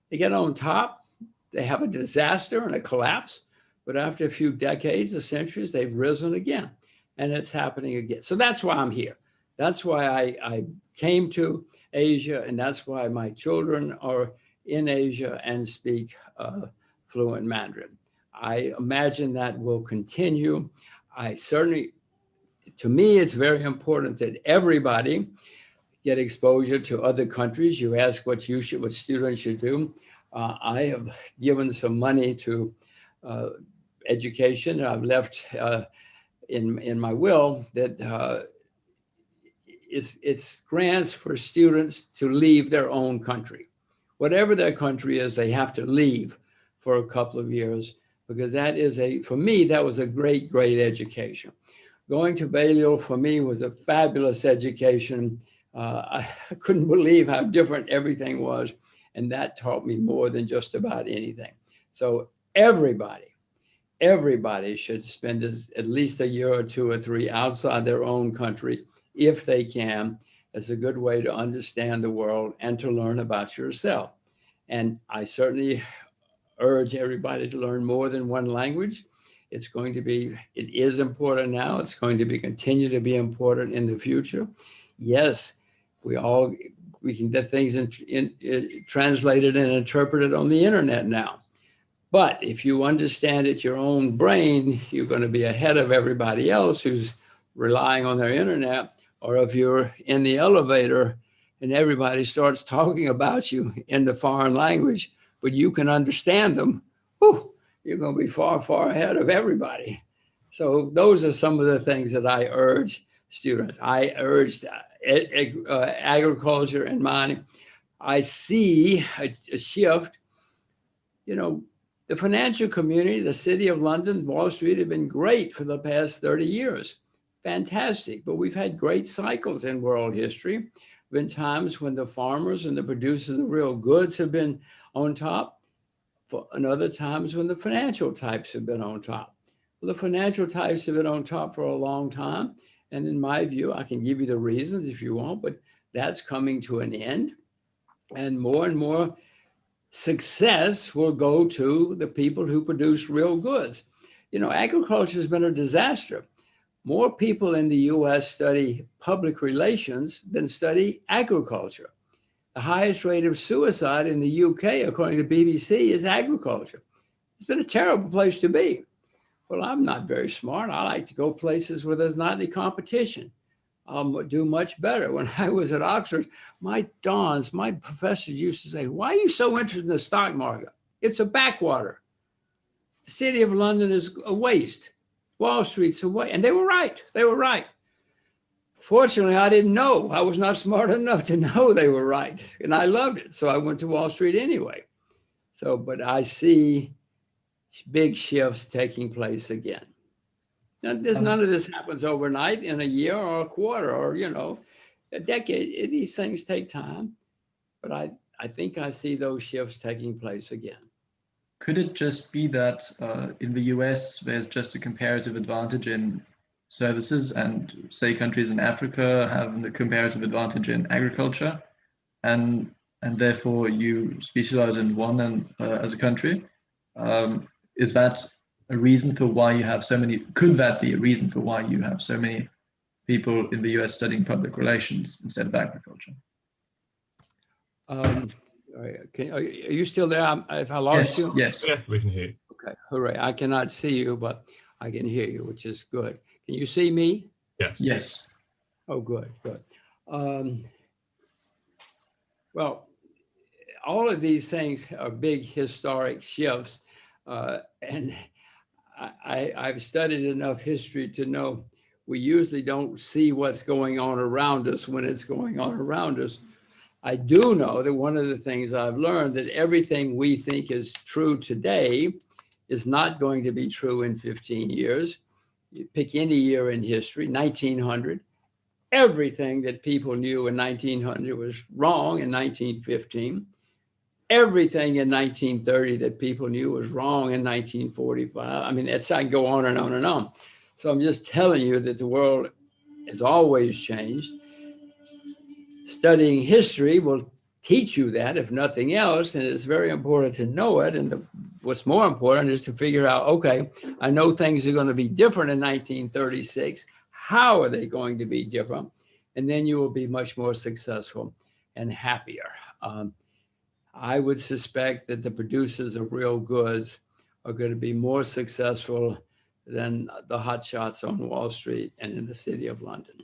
they get on top, they have a disaster and a collapse, but after a few decades or centuries, they've risen again, and it's happening again. So that's why I'm here. That's why I came to Asia, and that's why my children are in Asia and speak fluent Mandarin. I imagine that will continue. To me, it's very important that everybody get exposure to other countries. You ask what students should do. I have given some money to education, and I've left in my will that it's grants for students to leave their own country. Whatever their country is, they have to leave for a couple of years, because that is for me, that was a great, great education. Going to Balliol for me was a fabulous education. I couldn't believe how different everything was. And that taught me more than just about anything. So everybody should spend at least a year or 2 or 3 outside their own country, if they can. It's a good way to understand the world and to learn about yourself. And I certainly urge everybody to learn more than one language. It is important now. It's going to continue to be important in the future. Yes, we can get things translated and interpreted on the internet now. But if you understand it your own brain, you're going to be ahead of everybody else who's relying on their internet. Or if you're in the elevator and everybody starts talking about you in the foreign language, but you can understand them, whew, you're going to be far, far ahead of everybody. So those are some of the things that I urge students. I urge agriculture and mining. I see a shift you know, the financial community, the City of London, Wall Street have been great for the past 30 years. Fantastic. But we've had great cycles in world history. Been times when the farmers and the producers of real goods have been on top, and other times when the financial types have been on top. Well, the financial types have been on top for a long time. And in my view, I can give you the reasons if you want, but that's coming to an end. And more success will go to the people who produce real goods. You know, agriculture has been a disaster. More people in the US study public relations than study agriculture. The highest rate of suicide in the UK, according to BBC, is agriculture. It's been a terrible place to be. Well, I'm not very smart. I like to go places where there's not any competition. I'll do much better. When I was at Oxford, my professors used to say, why are you so interested in the stock market? It's a backwater. The City of London is a waste. Wall Street's a waste. And they were right. They were right. Fortunately, I didn't know. I was not smart enough to know they were right. And I loved it. So I went to Wall Street anyway. So, but I see big shifts taking place again. Now, none of this happens overnight in a year or a quarter or, you know, a decade. These things take time, but I think I see those shifts taking place again. Could it just be that in the US, there's just a comparative advantage in services, and say countries in Africa have the comparative advantage in agriculture, and therefore you specialize in one and as a country? Is that a reason for why you have so many? Could that be a reason for why you have so many people in the US studying public relations instead of agriculture? Are you still there? If I lost you? Yes. Yeah, we can hear you. Okay, hooray. I cannot see you, but I can hear you, which is good. Can you see me? Yes. Yes. Oh, good. Well, all of these things are big historic shifts. And I've studied enough history to know we usually don't see what's going on around us when it's going on around us. I do know that one of the things I've learned that everything we think is true today is not going to be true in 15 years. You pick any year in history, 1900, everything that people knew in 1900 was wrong in 1915. Everything in 1930 that people knew was wrong in 1945. I mean, I can go on and on and on. So I'm just telling you that the world has always changed. Studying history will teach you that, if nothing else, and it's very important to know it. And what's more important is to figure out, okay, I know things are going to be different in 1936. How are they going to be different? And then you will be much more successful and happier. I would suspect that the producers of real goods are going to be more successful than the hotshots on Wall Street and in the City of London.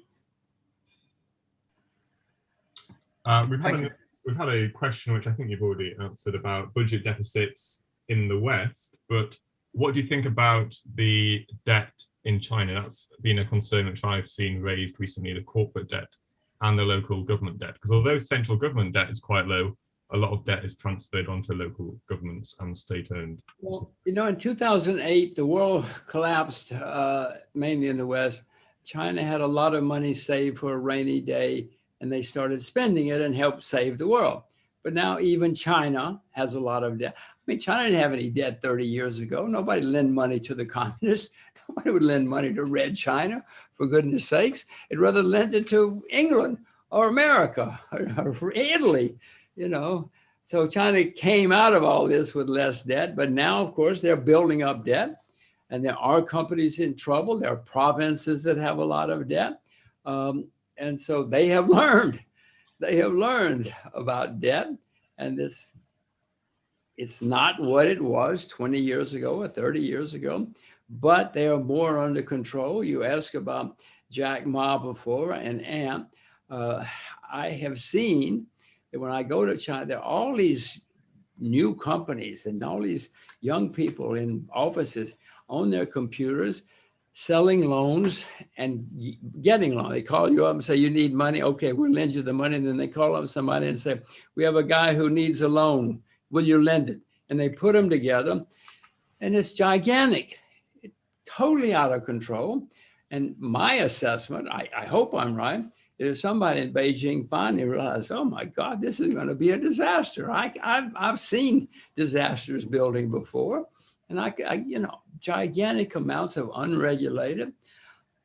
We've had a question which I think you've already answered about budget deficits in the West, but what do you think about the debt in China? That's been a concern which I've seen raised recently, the corporate debt and the local government debt. Because although central government debt is quite low, a lot of debt is transferred onto local governments and state-owned. Well, you know, in 2008, the world collapsed, mainly in the West. China had a lot of money saved for a rainy day, and they started spending it and helped save the world. But now even China has a lot of debt. I mean, China didn't have any debt 30 years ago. Nobody lent money to the communists. Nobody would lend money to Red China, for goodness sakes. They'd rather lend it to England or America or Italy, you know. So China came out of all this with less debt, but now, of course, they're building up debt. And there are companies in trouble. There are provinces that have a lot of debt. And so they have learned about debt, and it's not what it was 20 years ago or 30 years ago, but they are more under control. You asked about Jack Ma before and Ant. I have seen that when I go to China, there are all these new companies and all these young people in offices on their computers selling loans and getting loans. They call you up and say, you need money. Okay, we'll lend you the money. And then they call up somebody and say, we have a guy who needs a loan. Will you lend it? and they put them together, and it's gigantic, totally out of control. And my assessment, I hope I'm right, is somebody in Beijing finally realized, oh my God, this is going to be a disaster. I've seen disasters building before, and you know, gigantic amounts of unregulated,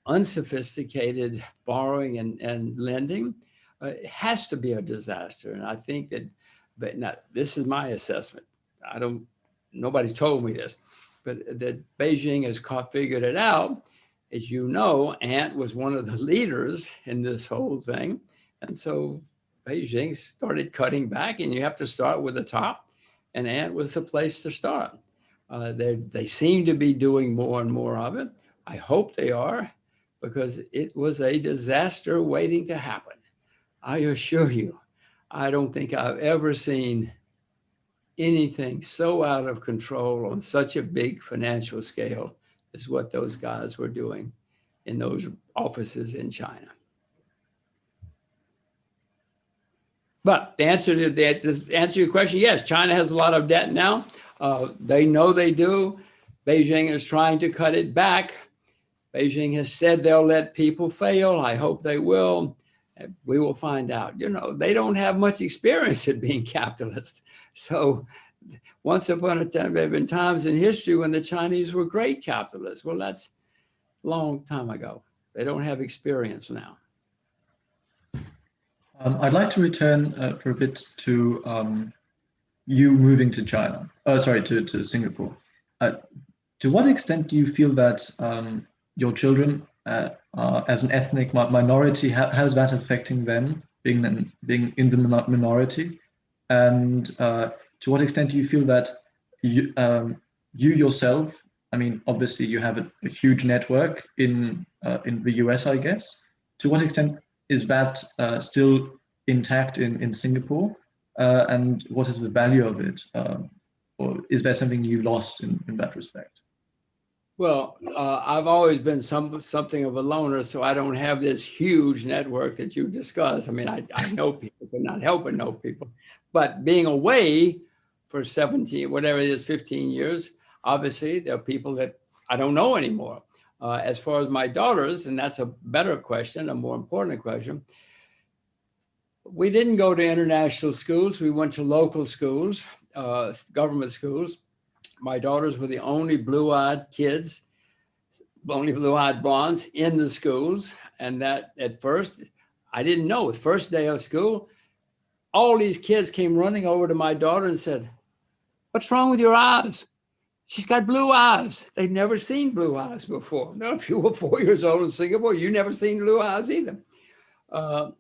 unsophisticated borrowing and lending. It has to be a disaster. And I think that, but now this is my assessment. Nobody's told me this, but that Beijing has figured it out. As you know, Ant was one of the leaders in this whole thing. And so Beijing started cutting back, and you have to start with the top, and Ant was the place to start. They seem to be doing more and more of it. I hope they are, because it was a disaster waiting to happen. I assure you, I don't think I've ever seen anything so out of control on such a big financial scale is what those guys were doing in those offices in China. But the answer to that, to answer your question, yes, China has a lot of debt now. They know they do. Beijing is trying to cut it back. Beijing has said they'll let people fail. I hope they will. We will find out. You know, they don't have much experience at being capitalist. So once upon a time, there have been times in history when the Chinese were great capitalists. Well, that's a long time ago. They don't have experience now. I'd like to return for a bit to you moving to China. To Singapore. To what extent do you feel that your children, as an ethnic minority, how's that affecting them being in the minority? And to what extent do you feel that you yourself, I mean, obviously you have a huge network in the US, I guess. To what extent is that still intact in Singapore? And what is the value of it? Or is there something you lost in that respect? Well, I've always been something of a loner, so I don't have this huge network that you discuss. I mean, I know people, but not help but know people. But being away for 17, whatever it is, 15 years, obviously there are people that I don't know anymore. As far as my daughters, and that's a better question, a more important question, we didn't go to international schools. We went to local schools, government schools. My daughters were the only blue-eyed kids, only blue-eyed blondes in the schools. And that at first, I didn't know. The first day of school, all these kids came running over to my daughter and said, "What's wrong with your eyes? She's got blue eyes." They'd never seen blue eyes before. Now, if you were 4 years old in Singapore, you never seen blue eyes either. And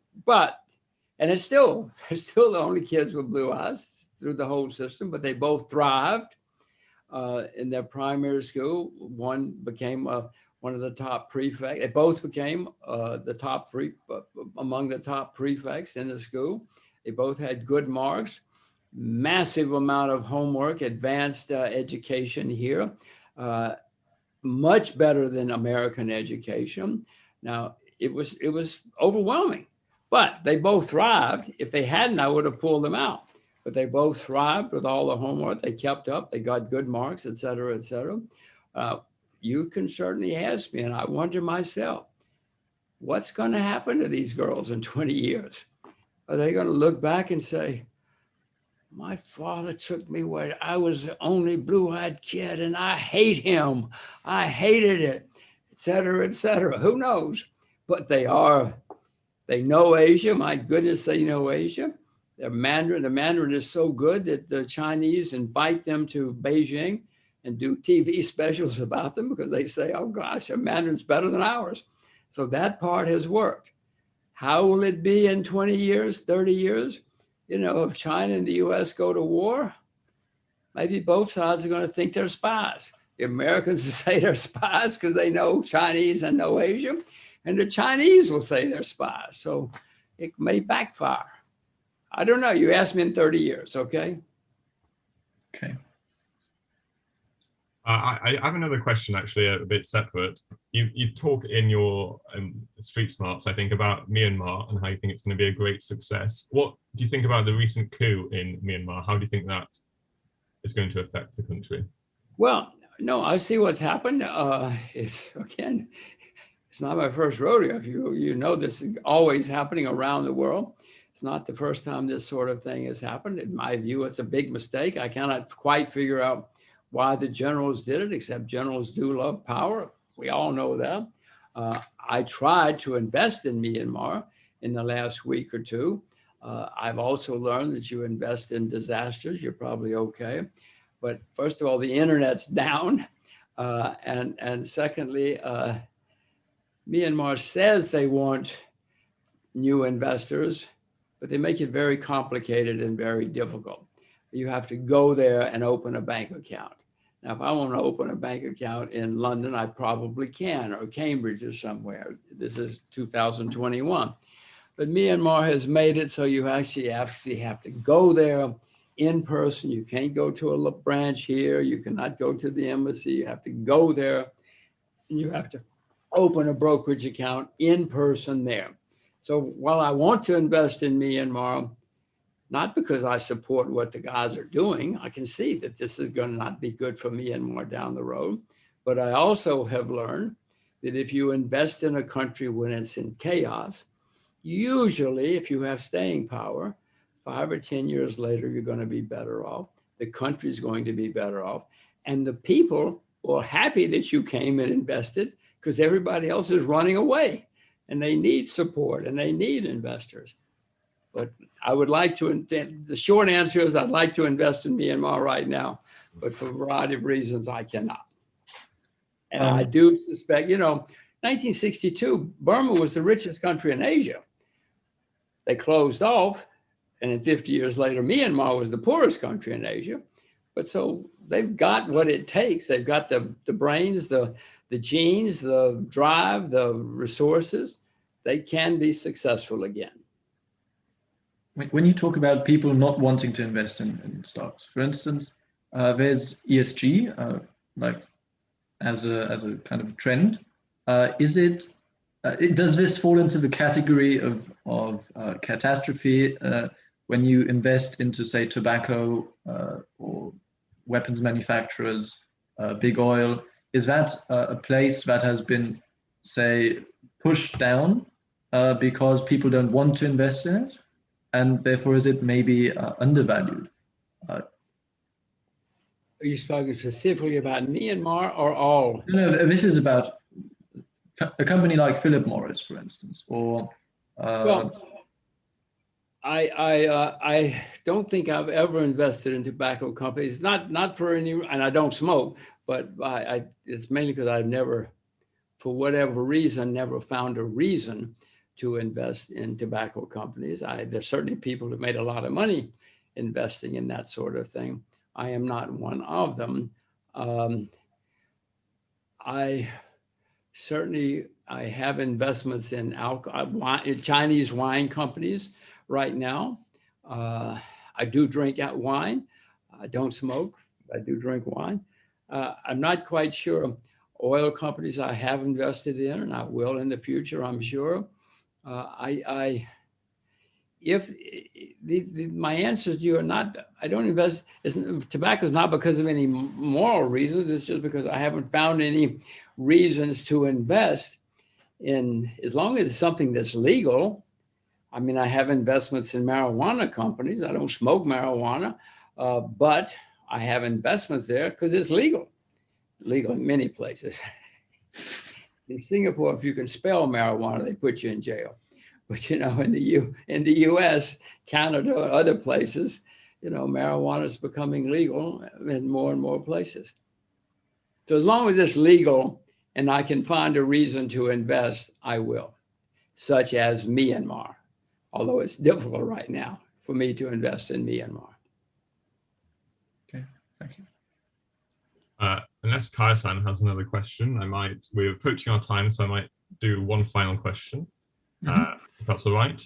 they're still the only kids with blue eyes through the whole system, but they both thrived. In their primary school, one became one of the top prefects. They both became among the top prefects in the school. They both had good marks, massive amount of homework, advanced education here, much better than American education. Now, it was overwhelming, but they both thrived. If they hadn't, I would have pulled them out. But they both thrived with all the homework. They kept up. They got good marks, et cetera, et cetera. You can certainly ask me, and I wonder myself, what's going to happen to these girls in 20 years? Are they going to look back and say, my father took me where I was the only blue-eyed kid, and I hate him. I hated it, et cetera, et cetera. Who knows? But they know Asia. My goodness, they know Asia. The Mandarin is so good that the Chinese invite them to Beijing and do TV specials about them because they say, oh gosh, their Mandarin's better than ours. So that part has worked. How will it be in 20 years, 30 years? You know, if China and the US go to war, maybe both sides are going to think they're spies. The Americans will say they're spies because they know Chinese and know Asia, and the Chinese will say they're spies. So it may backfire. I don't know. You asked me in 30 years, okay? Okay. I have another question, actually, a bit separate. You talk in your Street Smarts, I think, about Myanmar and how you think it's going to be a great success. What do you think about the recent coup in Myanmar? How do you think that is going to affect the country? Well, no, I see what's happened. It's not my first rodeo. If you know, this is always happening around the world. It's not the first time this sort of thing has happened. In my view, it's a big mistake. I cannot quite figure out why the generals did it, except generals do love power. We all know that. I tried to invest in Myanmar in the last week or two. I've also learned that you invest in disasters, you're probably okay. But first of all, the internet's down. And secondly, Myanmar says they want new investors, but they make it very complicated and very difficult. You have to go there and open a bank account. Now, if I want to open a bank account in London, I probably can, or Cambridge or somewhere. This is 2021. But Myanmar has made it so you actually have to go there in person. You can't go to a branch here. You cannot go to the embassy. You have to go there, and you have to open a brokerage account in person there. So while I want to invest in Myanmar, not because I support what the guys are doing, I can see that this is going to not be good for Myanmar down the road. But I also have learned that if you invest in a country when it's in chaos, usually if you have staying power, 5 or 10 years later, you're going to be better off. The country is going to be better off. And the people are happy that you came and invested because everybody else is running away and they need support and they need investors. But I would like to, the short answer is I'd like to invest in Myanmar right now, but for a variety of reasons, I cannot. And I do suspect, 1962, Burma was the richest country in Asia. They closed off, and then 50 years later, Myanmar was the poorest country in Asia. But so they've got what it takes. They've got the brains, the genes, the drive, the resources. They can be successful again. When you talk about people not wanting to invest in stocks, for instance, there's ESG, like as a kind of trend. Does this fall into the category of catastrophe when you invest into, say, tobacco or weapons manufacturers, big oil? Is that a place that has been, say, pushed down because people don't want to invest in it? And therefore, is it maybe undervalued? Are you speaking specifically about Myanmar or all? No, this is about a company like Philip Morris, for instance, or. Well, I don't think I've ever invested in tobacco companies. Not for any, and I don't smoke, but it's mainly because I've never, for whatever reason, never found a reason to invest in tobacco companies. There's certainly people who made a lot of money investing in that sort of thing. I am not one of them. I have investments in Chinese wine companies right now. I do drink wine. I don't smoke. I do drink wine. I'm not quite sure. Oil companies I have invested in, and I will in the future, I'm sure. My answers to you are not, I don't invest, tobacco is not because of any moral reasons, it's just because I haven't found any reasons to invest in, as long as it's something that's legal. I mean, I have investments in marijuana companies. I don't smoke marijuana, but I have investments there because it's legal in many places. In Singapore, if you can spell marijuana, they put you in jail. But in the U.S., Canada, or other places, marijuana is becoming legal in more and more places. So as long as it's legal and I can find a reason to invest, I will, such as Myanmar, although it's difficult right now for me to invest in Myanmar. Okay, thank you. Unless Kaya-san has another question, we're approaching our time, so I might do one final question, if that's all right.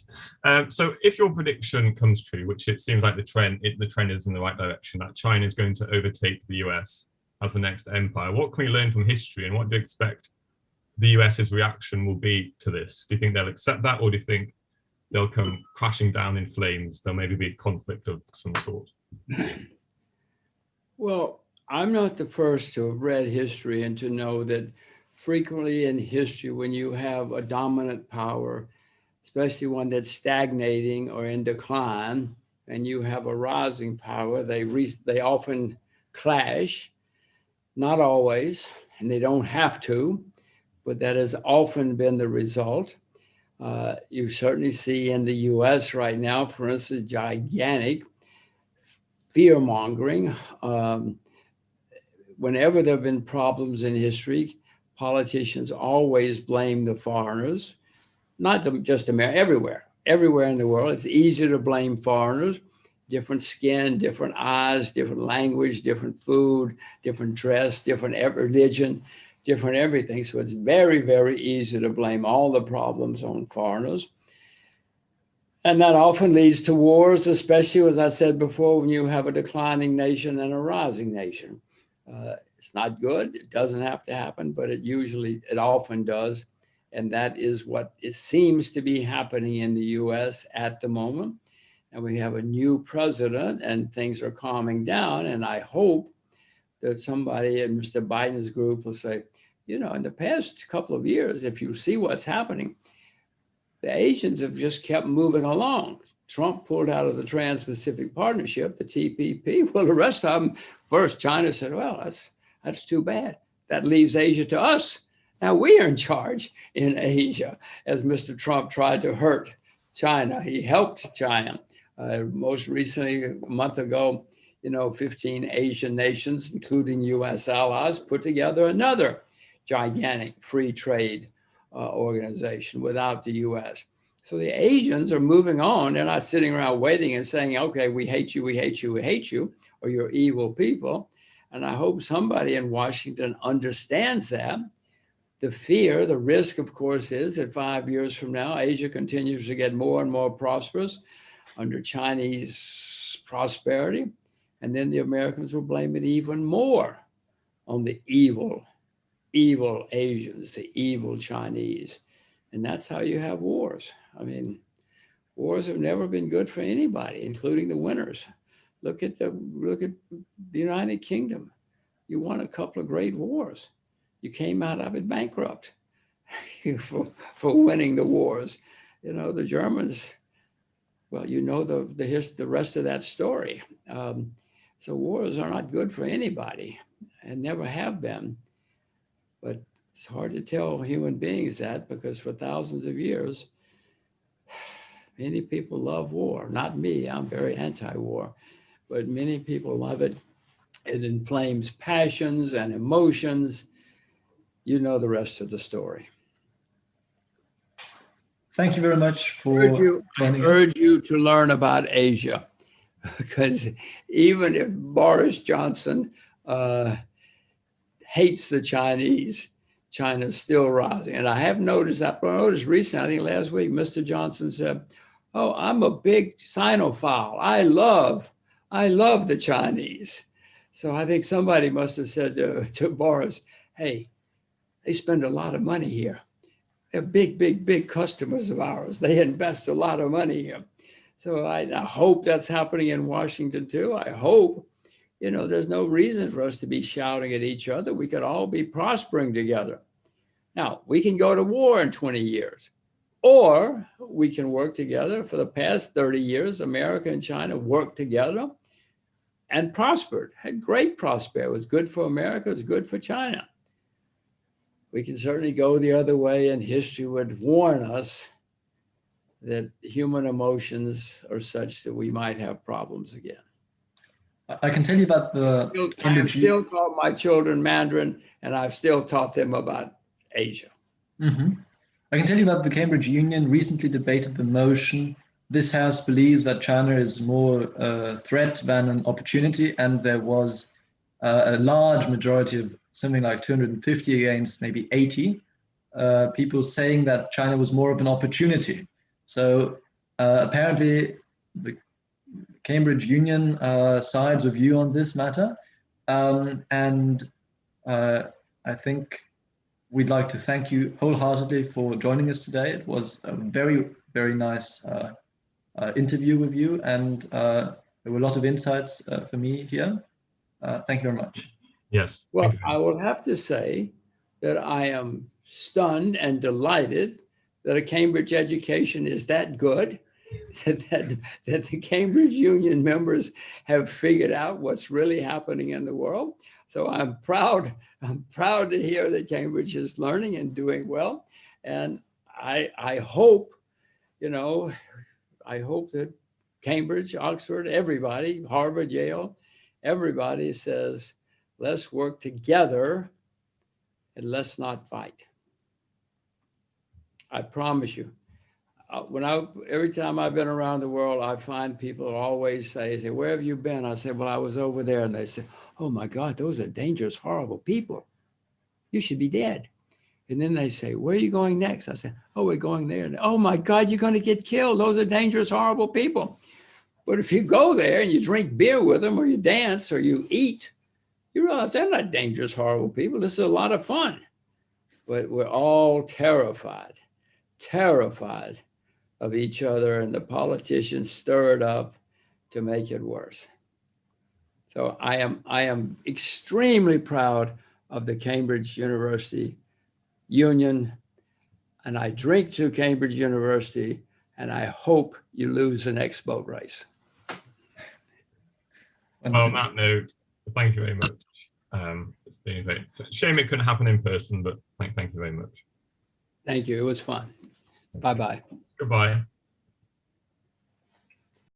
So if your prediction comes true, which it seems like the trend is in the right direction, that China is going to overtake the US as the next empire, what can we learn from history and what do you expect the US's reaction will be to this? Do you think they'll accept that, or do you think they'll come crashing down in flames? There'll maybe be a conflict of some sort. Well, I'm not the first to have read history and to know that frequently in history, when you have a dominant power, especially one that's stagnating or in decline, and you have a rising power, they often clash, not always, and they don't have to, but that has often been the result. You certainly see in the US right now, for instance, gigantic fear mongering. Whenever there have been problems in history, politicians always blame the foreigners, not just America, everywhere in the world. It's easier to blame foreigners, different skin, different eyes, different language, different food, different dress, different religion, different everything. So it's very, very easy to blame all the problems on foreigners. And that often leads to wars, especially, as I said before, when you have a declining nation and a rising nation. It's not good. It doesn't have to happen, but it often does. And that is what it seems to be happening in the US at the moment. And we have a new president and things are calming down. And I hope that somebody in Mr. Biden's group will say, in the past couple of years, if you see what's happening, the Asians have just kept moving along. Trump pulled out of the Trans-Pacific Partnership, the TPP. Well, the rest of them, first China said, well, that's too bad. That leaves Asia to us. Now we are in charge in Asia, as Mr. Trump tried to hurt China. He helped China. Most recently, a month ago, 15 Asian nations, including US allies, put together another gigantic free trade organization without the US. So the Asians are moving on. They're not sitting around waiting and saying, okay, we hate you, we hate you, we hate you, or you're evil people. And I hope somebody in Washington understands that. The fear, the risk, of course, is that 5 years from now, Asia continues to get more and more prosperous under Chinese prosperity. And then the Americans will blame it even more on the evil Asians, the evil Chinese. And that's how you have wars. I mean, wars have never been good for anybody, including the winners. Look at the United Kingdom. You won a couple of great wars. You came out of it bankrupt for winning the wars. The Germans, well, the rest of that story. So wars are not good for anybody and never have been. But it's hard to tell human beings that, because for thousands of years, many people love war. Not me, I'm very anti-war, but many people love it. It inflames passions and emotions. You know the rest of the story. Thank you very much for joining us. I urge you to learn about Asia, because even if Boris Johnson hates the Chinese, China's still rising. And I noticed recently, I think last week, Mr. Johnson said, oh, I'm a big Sinophile. I love the Chinese. So I think somebody must have said to Boris, hey, they spend a lot of money here. They're big customers of ours. They invest a lot of money here. So I hope that's happening in Washington too. I hope, there's no reason for us to be shouting at each other. We could all be prospering together. Now, we can go to war in 20 years, or we can work together. For the past 30 years, America and China worked together and prospered, had great prosperity. It was good for America, it was good for China. We can certainly go the other way, and history would warn us that human emotions are such that we might have problems again. I can tell you about I have still taught my children Mandarin, and I've still taught them about Asia. Mm-hmm. I can tell you about the Cambridge Union recently debated the motion. This house believes that China is more a threat than an opportunity, and there was a large majority of something like 250 against maybe 80 people saying that China was more of an opportunity. So apparently the Cambridge Union sides with you on this matter. And I think we'd like to thank you wholeheartedly for joining us today. It was a very, very nice interview with you, and there were a lot of insights for me here. Thank you very much. Yes. Well, thank you. I will have to say that I am stunned and delighted that a Cambridge education is that good, that the Cambridge Union members have figured out what's really happening in the world. So I'm proud to hear that Cambridge is learning and doing well. And I hope, I hope that Cambridge, Oxford, everybody, Harvard, Yale, everybody says, let's work together and let's not fight. I promise you. Every time I've been around the world, I find people always say, where have you been? I say, well, I was over there. And they say, oh my God, those are dangerous, horrible people. You should be dead. And then they say, where are you going next? I say, oh, we're going there. And, oh my God, you're going to get killed. Those are dangerous, horrible people. But if you go there and you drink beer with them, or you dance, or you eat, you realize they're not dangerous, horrible people. This is a lot of fun. But we're all terrified of each other, and the politicians stir it up to make it worse. So I am extremely proud of the Cambridge University Union, and I drink to Cambridge University, and I hope you lose the next boat race. Well, on that note, thank you very much. It's been a great shame it couldn't happen in person, but thank you very much. Thank you. It was fun. Bye-bye. Goodbye.